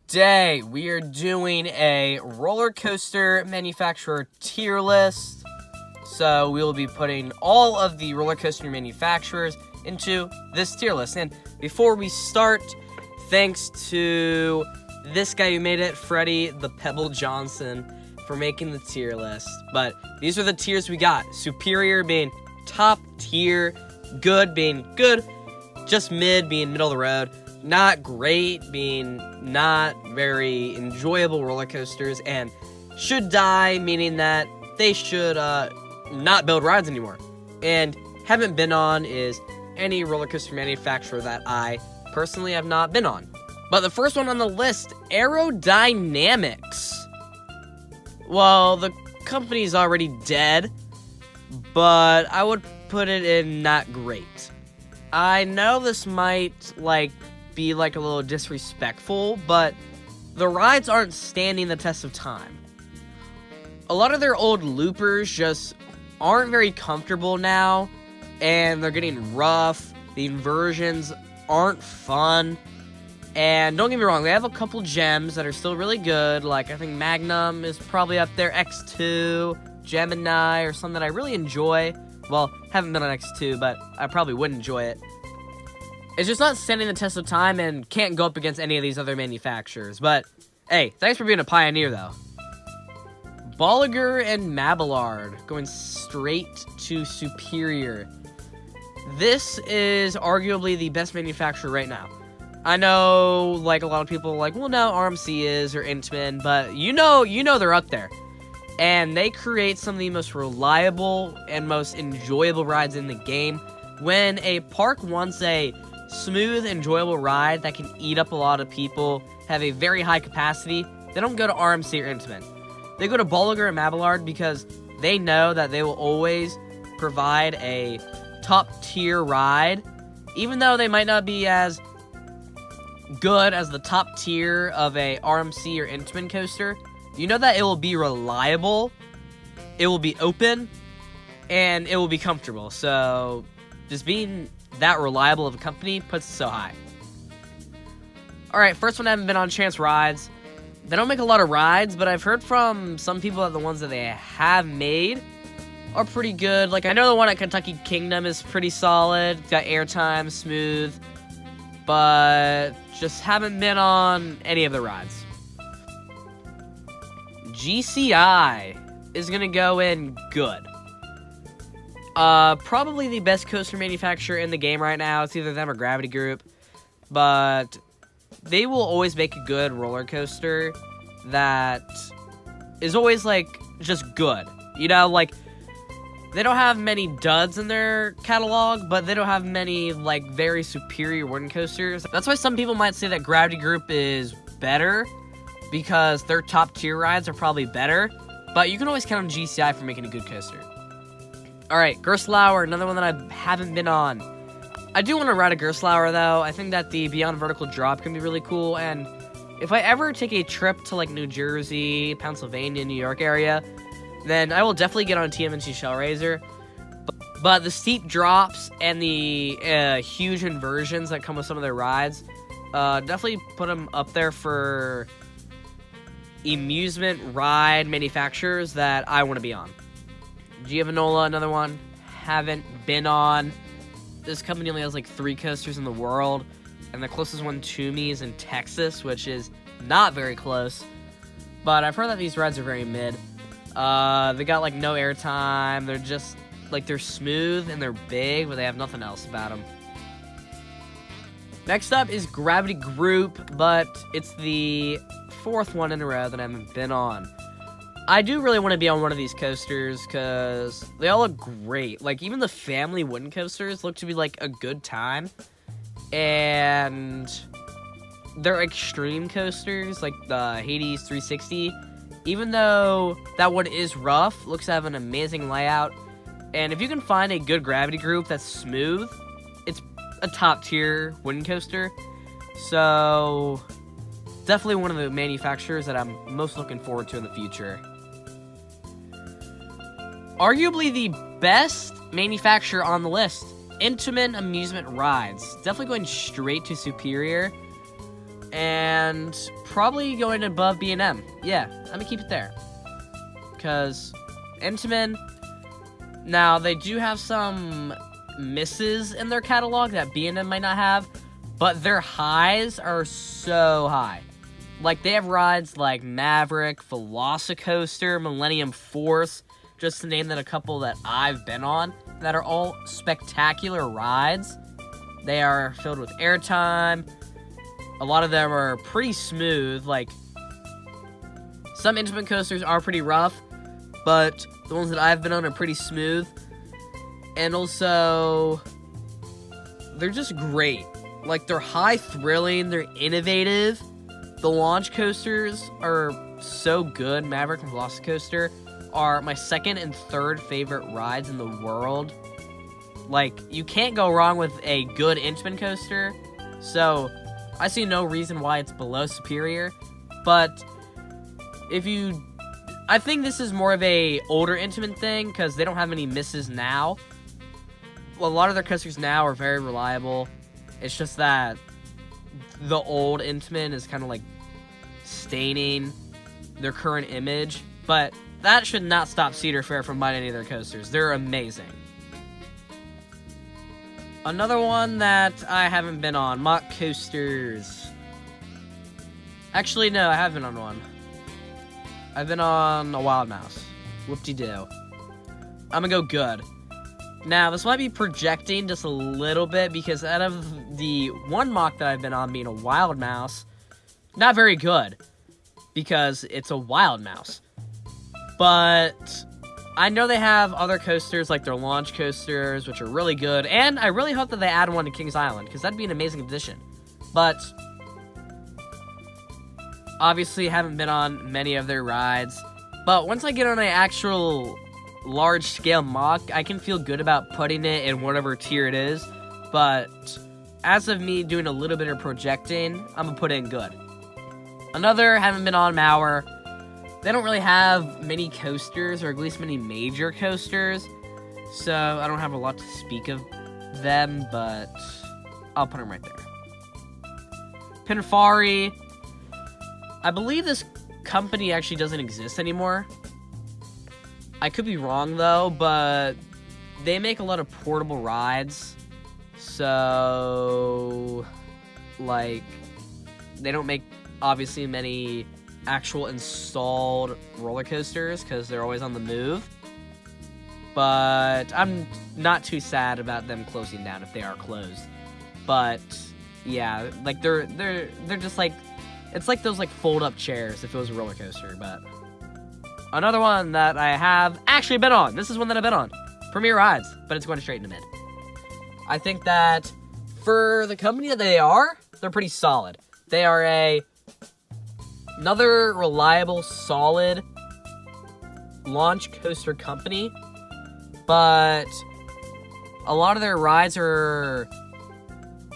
Today, we are doing a roller coaster manufacturer tier list. So, we will be putting all of the roller coaster manufacturers into this tier list. And before we start, thanks to this guy who made it, Freddie the Pebble Johnson, for making the tier list. But these are the tiers we got. Superior being top tier, good being good, just mid being middle of the road, not great being not very enjoyable roller coasters, and should die meaning that they should not build rides anymore. And haven't been on is any roller coaster manufacturer that I personally have not been on. But the first one on the list, Aerodynamics. Well, the company's already dead, but I would put it in not great. I know this might, be, a little disrespectful, but the rides aren't standing the test of time. A lot of their old loopers just aren't very comfortable now, and they're getting rough. The inversions aren't fun. And don't get me wrong, they have a couple gems that are still really good. I think Magnum is probably up there, X2, Gemini, or something that I really enjoy. Well, haven't been on X2, but I probably would enjoy it. It's just not standing the test of time and can't go up against any of these other manufacturers. But, hey, thanks for being a pioneer, though. Bolliger and Mabillard, going straight to Superior. This is arguably the best manufacturer right now. I know, a lot of people are well, no, RMC is, or Intamin, but you know they're up there. And they create some of the most reliable and most enjoyable rides in the game. When a park wants a smooth, enjoyable ride that can eat up a lot of people, have a very high capacity, they don't go to RMC or Intamin. They go to Bolliger and Mabillard because they know that they will always provide a top-tier ride, even though they might not be as good as the top tier of a RMC or Intamin coaster. You know that it will be reliable, it will be open, and it will be comfortable. So, just being that reliable of a company puts it so high. Alright, first one I haven't been on, Chance Rides. They don't make a lot of rides, but I've heard from some people that the ones that they have made are pretty good. I know the one at Kentucky Kingdom is pretty solid. It's got airtime, smooth, but just haven't been on any of the rides. GCI is going to go in good. Probably the best coaster manufacturer in the game right now. It's either them or Gravity Group, but they will always make a good roller coaster that is always, just good. They don't have many duds in their catalog, but they don't have many, very superior wooden coasters. That's why some people might say that Gravity Group is better, because their top-tier rides are probably better, but you can always count on GCI for making a good coaster. Alright, Gerstlauer, another one that I haven't been on. I do want to ride a Gerstlauer, though. I think that the Beyond Vertical Drop can be really cool, and if I ever take a trip to, New Jersey, Pennsylvania, New York area, then I will definitely get on a TMNT Shellraiser. But the steep drops and the huge inversions that come with some of their rides, definitely put them up there for amusement ride manufacturers that I want to be on. Giovanola, another one, haven't been on. This company only has 3 coasters in the world, and the closest one to me is in Texas, which is not very close. But I've heard that these rides are very mid. They got no airtime. They're just they're smooth and they're big, but they have nothing else about them. Next up is Gravity Group, but it's the 4th one in a row that I haven't been on. I do really want to be on one of these coasters because they all look great. Even the family wooden coasters look to be a good time, and they're extreme coasters like the Hades 360. Even though that one is rough, looks to have an amazing layout. And if you can find a good Gravity Group that's smooth, it's a top tier wooden coaster. So, definitely one of the manufacturers that I'm most looking forward to in the future. Arguably the best manufacturer on the list, Intamin Amusement Rides. Definitely going straight to Superior. And probably going above B&M. Yeah, I'm gonna keep it there. Because Intamin, now they do have some misses in their catalog that B&M might not have, but their highs are so high. Like, they have rides like Maverick, Velocicoaster, Millennium Force, just to name that a couple that I've been on, that are all spectacular rides. They are filled with airtime. A lot of them are pretty smooth. Like, some Intamin coasters are pretty rough, but the ones that I've been on are pretty smooth. And also, they're just great. Like, they're high thrilling, they're innovative. The launch coasters are so good. Maverick and Velocicoaster are my second and third favorite rides in the world. Like, you can't go wrong with a good Intamin coaster. So, I see no reason why it's below superior. But, I think this is more of a older Intamin thing, because they don't have any misses now. Well, a lot of their coasters now are very reliable. It's just that the old Intamin is kind of like staining their current image, but that should not stop Cedar Fair from buying any of their coasters. They're amazing. Another one that I haven't been on, Mack Coasters. Actually, no, I have been on one. I've been on a Wild Mouse. Whoop-de-doo. I'm gonna go good. Now, this might be projecting just a little bit, because out of the one Mack that I've been on being a Wild Mouse, not very good, because it's a Wild Mouse. But I know they have other coasters, like their launch coasters, which are really good, and I really hope that they add one to Kings Island, because that'd be an amazing addition. But obviously, haven't been on many of their rides, but once I get on an actual large-scale Mack, I can feel good about putting it in whatever tier it is, but as of me doing a little bit of projecting, I'm gonna put it in good. Another, haven't been on, Maurer. They don't really have many coasters, or at least many major coasters, so I don't have a lot to speak of them, but I'll put them right there. Pinfari, I believe this company actually doesn't exist anymore. I could be wrong, though, but they make a lot of portable rides. So, like, they don't make, obviously, many actual installed roller coasters, because they're always on the move. But I'm not too sad about them closing down if they are closed. But, yeah, like, they're just like, it's like those, like, fold-up chairs if it was a roller coaster, but another one that I have actually been on. This is one that I've been on. Premier Rides, but it's going straight into mid. I think that for the company that they are, they're pretty solid. They are another reliable, solid launch coaster company, but a lot of their rides are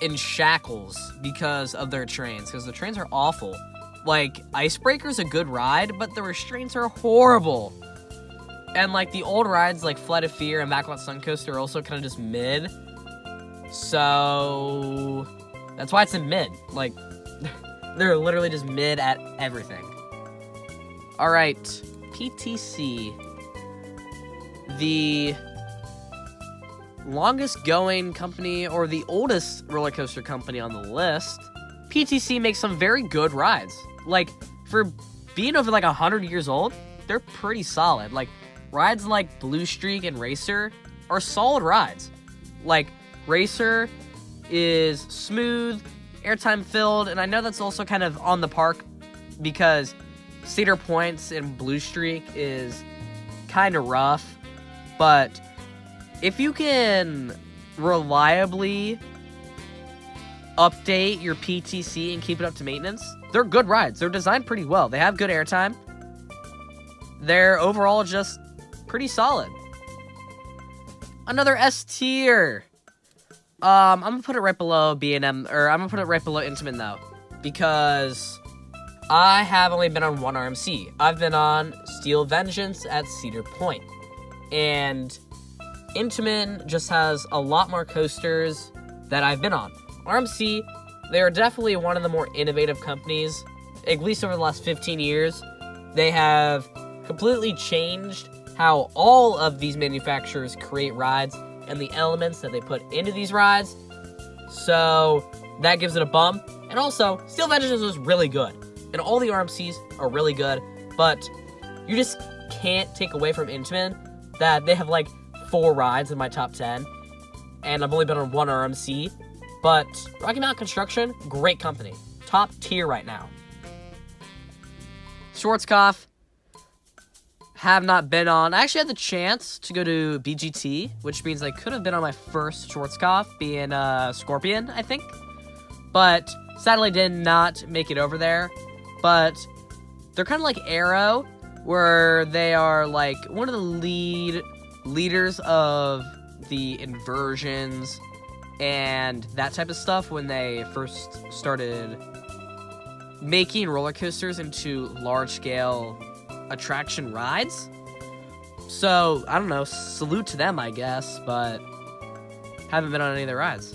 in shackles because of their trains, because the trains are awful. Like, Icebreaker's a good ride, but the restraints are horrible. And, like, the old rides, like Flight of Fear and Backlot Sun Coaster, are also kind of just mid. So, that's why it's in mid. Like, they're literally just mid at everything. Alright, PTC. The longest going company, or the oldest roller coaster company on the list. PTC makes some very good rides. Like, for being over like 100 years old, they're pretty solid. Like, rides like Blue Streak and Racer are solid rides. Like, Racer is smooth, airtime filled, and I know that's also kind of on the park because Cedar Points and Blue Streak is kind of rough, but if you can reliably update your PTC and keep it up to maintenance, they're good rides. They're designed pretty well. They have good airtime. They're overall just pretty solid. Another S tier. I'm gonna put it right below B&M, or I'm gonna put it right below Intamin though, because I have only been on one RMC. I've been on Steel Vengeance at Cedar Point, and Intamin just has a lot more coasters that I've been on. RMC They are definitely one of the more innovative companies, at least over the last 15 years. They have completely changed how all of these manufacturers create rides and the elements that they put into these rides. So that gives it a bump. And also, Steel Vengeance was really good. And all the RMCs are really good. But you just can't take away from Intamin that they have like 4 rides in my top 10. And I've only been on 1 RMC. But Rocky Mountain Construction, great company. Top tier right now. Schwarzkopf, have not been on. I actually had the chance to go to BGT, which means I could have been on my first Schwarzkopf, being Scorpion, I think. But sadly did not make it over there. But they're kind of like Arrow, where they are like one of the leaders of the inversions and that type of stuff when they first started making roller coasters into large-scale attraction rides. So, I don't know, salute to them, I guess, but haven't been on any of their rides.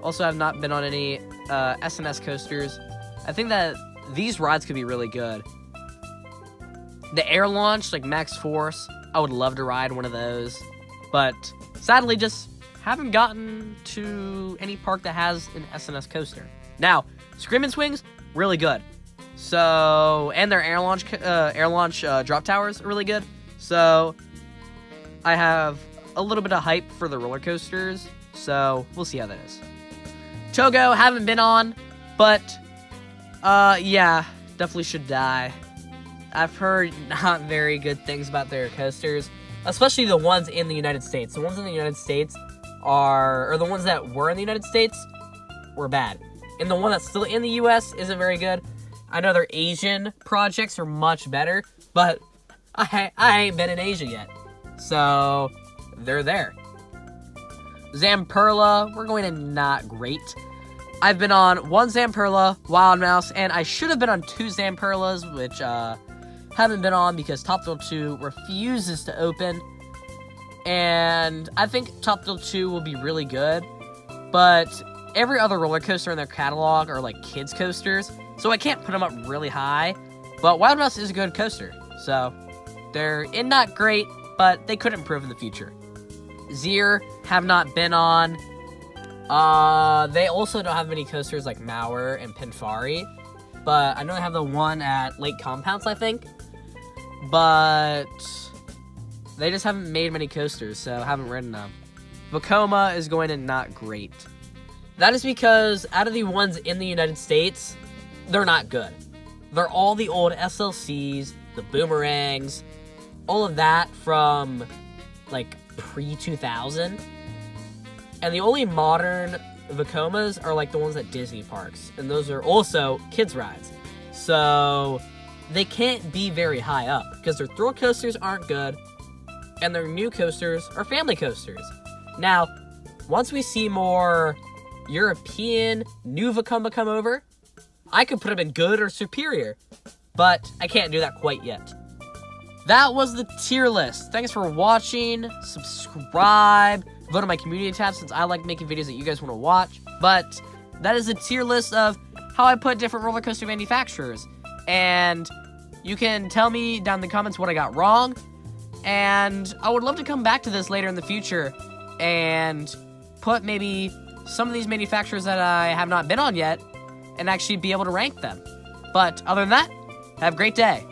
Also, have not been on any S&S coasters. I think that these rides could be really good. The air launch, like Max Force, I would love to ride one of those, but sadly just haven't gotten to any park that has an S&S coaster. Now, Screamin' Swings, really good. So, and their air launch drop towers are really good. So, I have a little bit of hype for the roller coasters. So, we'll see how that is. Togo, haven't been on, but, yeah, definitely should die. I've heard not very good things about their coasters, especially the ones in the United States. The ones in the United States or the ones that were in the United States were bad. And the one that's still in the U.S. isn't very good. I know their Asian projects are much better, but I ain't been in Asia yet. So, they're there. Zamperla, we're going to not great. I've been on 1 Zamperla, Wild Mouse, and I should have been on 2 Zamperlas, which haven't been on because Top Thrill 2 refuses to open. And I think Top Thrill 2 will be really good, but every other roller coaster in their catalog are like kids coasters, so I can't put them up really high. But Wild Mouse is a good coaster, so they're not great, but they could improve in the future. Zier, have not been on. They also don't have many coasters like Maurer and Pinfari, but I know they have the one at Lake Compounce, I think. But they just haven't made many coasters, so I haven't ridden them. Vekoma is going to not great. That is because out of the ones in the United States, they're not good. They're all the old SLCs, the boomerangs, all of that from like pre-2000. And the only modern Vekomas are like the ones at Disney parks. And those are also kids rides. So they can't be very high up because their thrill coasters aren't good and their new coasters are family coasters. Now, once we see more European new Vekoma come over, I could put them in good or superior, but I can't do that quite yet. That was the tier list. Thanks for watching. Subscribe. Vote on my community tab since I like making videos that you guys want to watch. But that is a tier list of how I put different roller coaster manufacturers. And you can tell me down in the comments what I got wrong. And I would love to come back to this later in the future and put maybe some of these manufacturers that I have not been on yet and actually be able to rank them. But other than that, have a great day.